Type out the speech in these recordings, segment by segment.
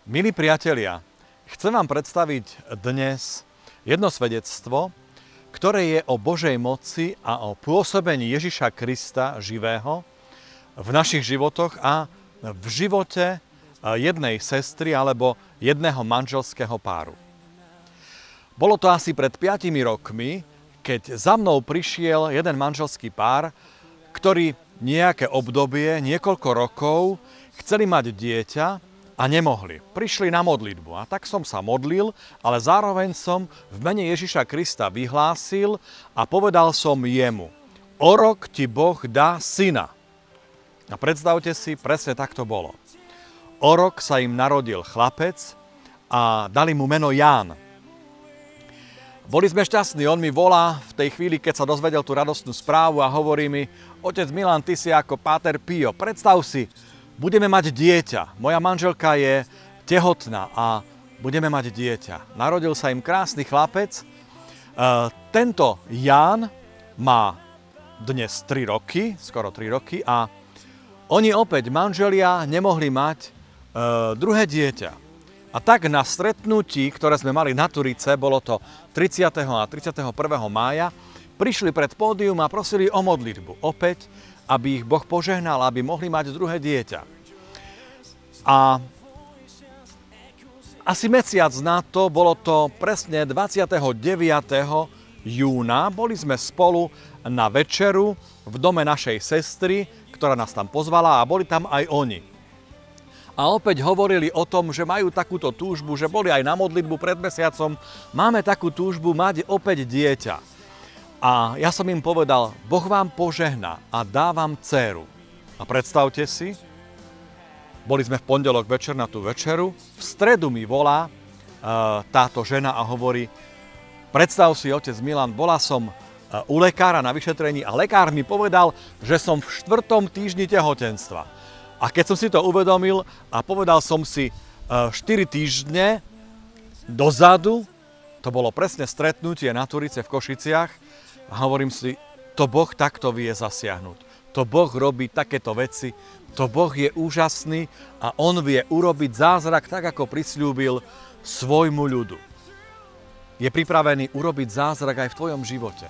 Milí priatelia, chcem vám predstaviť dnes jedno svedectvo, ktoré je o Božej moci a o pôsobení Ježiša Krista živého v našich životoch a v živote jednej sestry alebo jedného manželského páru. Bolo to asi pred 5 rokmi, keď za mnou prišiel jeden manželský pár, ktorý nejaké obdobie, niekoľko rokov chceli mať dieťa, a nemohli. Prišli na modlitbu a tak som sa modlil, ale zároveň som v mene Ježiša Krista vyhlásil a povedal som jemu: o rok ti Boh dá syna. A predstavte si, presne tak to bolo. O rok sa im narodil chlapec a dali mu meno Ján. Boli sme šťastní, on mi volá v tej chvíli, keď sa dozvedel tú radostnú správu a hovorí mi: otec Milan, ty si ako Páter Pio, predstav si, budeme mať dieťa. Moja manželka je tehotná a budeme mať dieťa. Narodil sa im krásny chlapec. Tento Ján má dnes 3 roky, skoro 3 roky a oni opäť, manželia, nemohli mať druhé dieťa. A tak na stretnutí, ktoré sme mali na Turice, bolo to 30. a 31. mája, prišli pred pódium a prosili o modlitbu. Opäť, aby ich Boh požehnal, aby mohli mať druhé dieťa. A asi mesiac na to, bolo to presne 29. júna, boli sme spolu na večeru v dome našej sestry, ktorá nás tam pozvala, a boli tam aj oni. A opäť hovorili o tom, že majú takúto túžbu, že boli aj na modlitbu pred mesiacom, máme takú túžbu mať opäť dieťa. A ja som im povedal: Boh vám požehná a dá vám dcéru. A predstavte si, boli sme v pondelok večer na tú večeru, v stredu mi volá táto žena a hovorí: predstav si, otec Milan, bola som u lekára na vyšetrení a lekár mi povedal, že som v 4. týždni tehotenstva. A keď som si to uvedomil a povedal som si 4 týždne dozadu, to bolo presne stretnutie na Turice v Košiciach, a hovorím si, to Boh takto vie zasiahnuť. To Boh robí takéto veci, to Boh je úžasný a On vie urobiť zázrak tak, ako prisľúbil svojmu ľudu. Je pripravený urobiť zázrak aj v tvojom živote.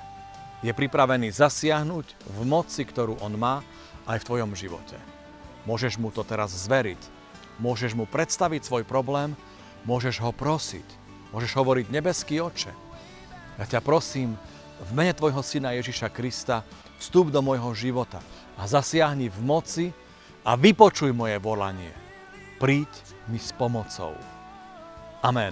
Je pripravený zasiahnuť v moci, ktorú On má, aj v tvojom živote. Môžeš mu to teraz zveriť. Môžeš mu predstaviť svoj problém, môžeš ho prosiť. Môžeš hovoriť: nebeský Otče, ja ťa prosím, v mene tvojho syna Ježiša Krista vstup do môjho života a zasiahni v moci a vypočuj moje volanie. Príď mi s pomocou. Amen.